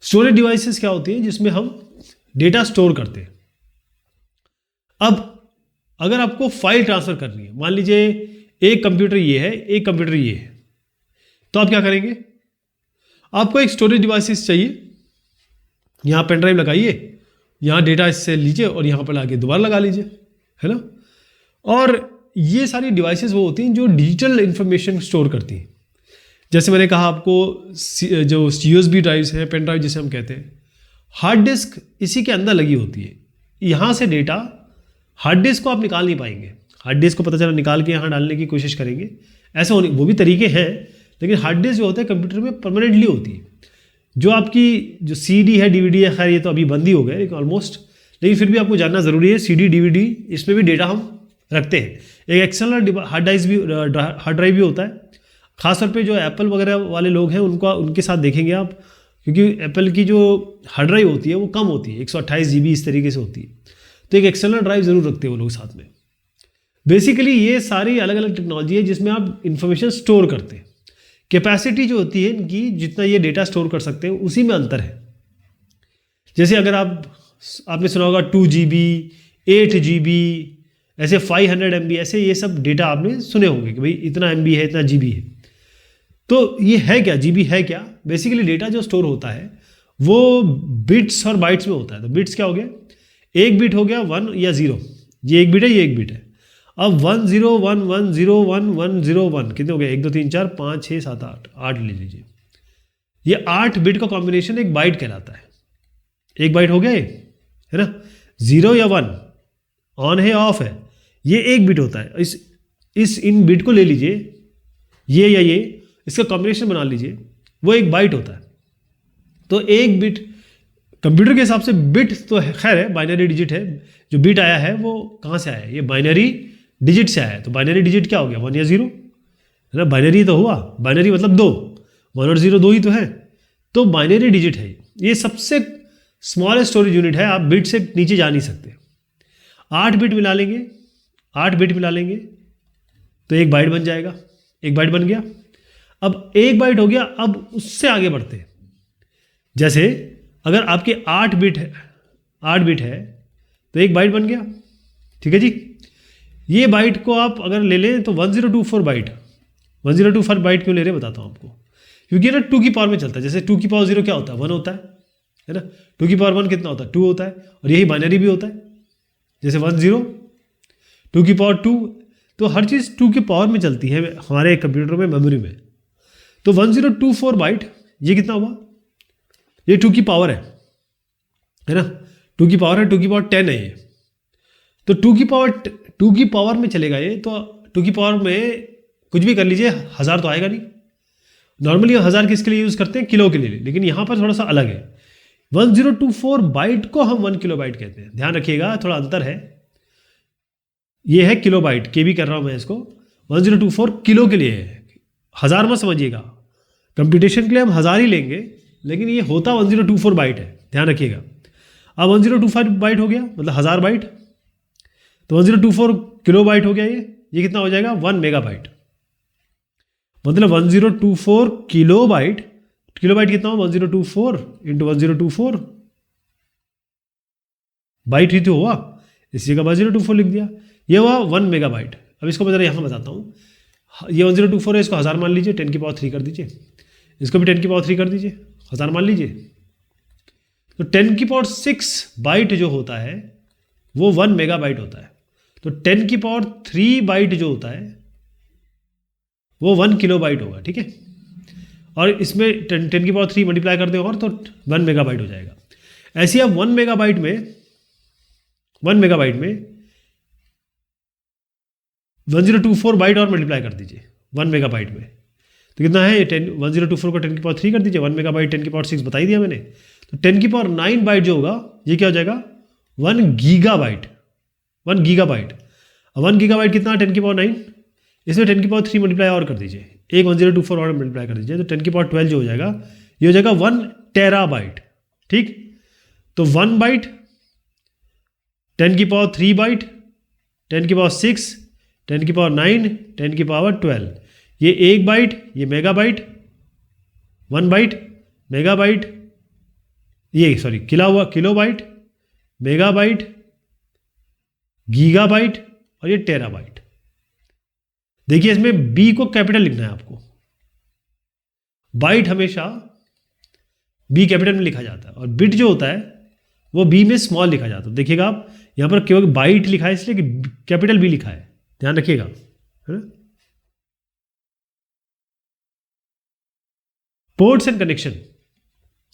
Storage devices क्या होती हैं? जिसमें हम डेटा स्टोर करते हैं। अब अगर आपको फाइल ट्रांसफर करनी है, मान लीजिए एक कंप्यूटर ये है, एक कंप्यूटर ये है, तो आप क्या करेंगे? आपको एक स्टोरेज डिवाइसेस चाहिए, यहाँ पेन ड्राइव लगाइए, यहाँ डेटा इससे लीजिए और यहाँ पर लाके दोबारा लगा लीजिए, है ना। और ये सारी डिवाइसेस वो होती हैं जो डिजिटल इंफॉर्मेशन स्टोर करती हैं। जैसे मैंने कहा आपको, जो USB ड्राइव्स हैं, पेन ड्राइव जिसे हम कहते हैं, हार्ड डिस्क इसी के अंदर लगी होती है। यहाँ से डेटा, हार्ड डिस्क को आप निकाल नहीं पाएंगे। हार्ड डिस्क को पता चला निकाल के यहाँ डालने की कोशिश करेंगे, ऐसे होने वो भी तरीके हैं, लेकिन हार्ड डिस्क जो होता है कंप्यूटर में परमानेंटली होती है। जो आपकी जो CD है, DVD है, खैर ये तो अभी बंद ही हो गया लेकिन ऑलमोस्ट, लेकिन फिर भी आपको जानना ज़रूरी है, CD DVD इसमें भी डेटा हम रखते हैं। एक एक्सटर्नल हार्ड ड्राइव भी होता है, खासतौर पे जो एप्पल वगैरह वाले लोग हैं उनके साथ देखेंगे आप, क्योंकि एप्पल की जो हार्ड ड्राइव होती है वो कम होती है, 128 GB इस तरीके से होती है, तो एक एक्सटर्नल ड्राइव ज़रूर रखते हैं वो लोग साथ में। बेसिकली ये सारी अलग अलग टेक्नोलॉजी है जिसमें आप इंफॉर्मेशन स्टोर करते हैं। कैपेसिटी जो होती है इनकी, जितना ये डेटा स्टोर कर सकते हैं उसी में अंतर है। जैसे अगर आपने सुना होगा 2 GB, 8 GB, ऐसे 500 MB, ऐसे ये सब डेटा आपने सुने होंगे कि भाई इतना MB है, इतना GB है। तो ये है क्या? GB है क्या? बेसिकली डेटा जो स्टोर होता है वो बिट्स और बाइट्स में होता है। तो बिट्स क्या हो गया? एक बिट हो गया 1 या 0, ये एक बिट है, ये एक बिट है। अब 1 0 1 1 0 1 1 0 1 कितने हो गए? 1 2 3 4 5 6 7 8 ले लीजिए। ये 8 बिट का कॉम्बिनेशन एक बाइट कहलाता है। एक बाइट हो गया ये, है ना। 0 या 1 ऑन है, ऑफ है, ये एक बिट होता है। इन बिट को ले लीजिए, ये या ये, इसका कॉम्बिनेशन बना लीजिए, वो एक बाइट होता है। तो एक बिट कंप्यूटर के हिसाब से बिट तो खैर है, बाइनरी डिजिट है। जो बिट आया है वो कहाँ से आया है? ये बाइनरी डिजिट से आया है। तो बाइनरी डिजिट क्या हो गया? 1 या 0, है ना। बाइनरी तो हुआ, बाइनरी मतलब 2, 1 और 0 2 ही तो है, तो बाइनरी डिजिट है। ये सबसे स्मॉलेस्ट स्टोरेज यूनिट है, आप बिट से नीचे जा नहीं सकते। 8 बिट मिला लेंगे, 8 बिट मिला लेंगे तो एक बाइट बन जाएगा। एक बाइट बन गया। अब एक बाइट हो गया, अब उससे आगे बढ़ते हैं। जैसे अगर आपके 8 बिट है तो एक बाइट बन गया, ठीक है जी। ये बाइट को आप अगर ले लें तो 1024 बाइट। 1024 बाइट क्यों ले रहे हैं बताता हूँ आपको, क्योंकि ना 2 की पावर में चलता है। जैसे 2 की पावर 0 क्या होता है? 1 होता है ना। 2 की पावर 1 कितना होता है? 2 होता है। और यही बाइनरी भी होता है, जैसे 1 0, 2 की पावर 2, तो हर चीज़ 2 की पावर में चलती है हमारे कंप्यूटर में, मेमोरी में। तो 1024 बाइट, ये कितना हुआ? ये 2 की पावर है ना। 2 की पावर है, 2 की पावर 10 है ये। तो 2 की पावर में चलेगा ये, तो 2 की पावर में कुछ भी कर लीजिए, 1000 तो आएगा नहीं। नॉर्मली 1000 किसके लिए यूज़ करते हैं? किलो के लिए, लेकिन यहाँ पर थोड़ा सा अलग है। 1024 बाइट को हम 1 किलो बाइट कहते हैं। ध्यान रखिएगा, थोड़ा अंतर है। ये है किलो बाइट, KB कर रहा हूँ मैं इसको। 1024 किलो के लिए है, 1000 मत समझिएगा। कंप्यूटेशन के लिए हम 1000 ही लेंगे, लेकिन ये होता 1024 बाइट है, ध्यान रखिएगा। अब 1025 बाइट हो गया, मतलब 1000 बाइट। तो 1024 किलो बाइट हो गया ये कितना हो जाएगा? 1 मेगाबाइट। मतलब 1024 किलो बाइट, किलो बाइट कितना हो? 1024 इंटू 1024 बाइट ही तो हुआ, इस जगह 1024 लिख दिया, ये हुआ 1 मेगाबाइट। अब इसको मैं जरा यहाँ बताता हूँ। ये 1024 है, इसको 1000 मान लीजिए, 10 की पावर 3 कर दीजिए। इसको भी 10 की पावर 3 कर दीजिए, 1000 मान लीजिए। तो 10 की पावर 6 बाइट जो होता है वो 1 मेगाबाइट होता है। तो 10 की पावर 3 बाइट जो होता है वो 1 किलो बाइट होगा, ठीक है। और इसमें 10 की पावर 3 मल्टीप्लाई कर दें और तो 1 मेगाबाइट हो जाएगा। ऐसे आप 1 मेगाबाइट में 1024 बाइट और मल्टीप्लाई कर दीजिए 1 मेगाबाइट में, तो कितना है? 1024 को 10 की पावर 3 कर दीजिए, 1 मेगाबाइट 10 की पावर 6 बता ही दिया मैंने। तो 10 की पावर 9 बाइट जो होगा ये क्या हो जाएगा? 1 गीगाबाइट। 1 गीगाबाइट। अब 1 गीगाबाइट कितना? 10 की पावर 9, इसमें 10 की पावर 3 मल्टीप्लाई और कर दीजिए, एक 1024 और मल्टीप्लाई कर दीजिए, तो 10 की पावर 12 जो हो जाएगा ये हो जाएगा 1 टेराबाइट, ठीक। तो 1 बाइट, 10 की पावर 3 बाइट, 10 की पावर 6, 10 की पावर 9, 10 की पावर 12, ये 1 बाइट, ये मेगाबाइट, 1 बाइट, मेगाबाइट, ये सॉरी किलोबाइट, मेगाबाइट, गीगाबाइट और ये टेराबाइट। देखिए इसमें बी को कैपिटल लिखना है आपको, बाइट हमेशा बी कैपिटल में लिखा जाता है और बिट जो होता है वो बी में स्मॉल लिखा जाता है। देखिएगा आप यहां पर केवल बाइट लिखा है इसलिए कि कैपिटल बी लिखा है, ध्यान रखिएगा, है ना। Ports and connection,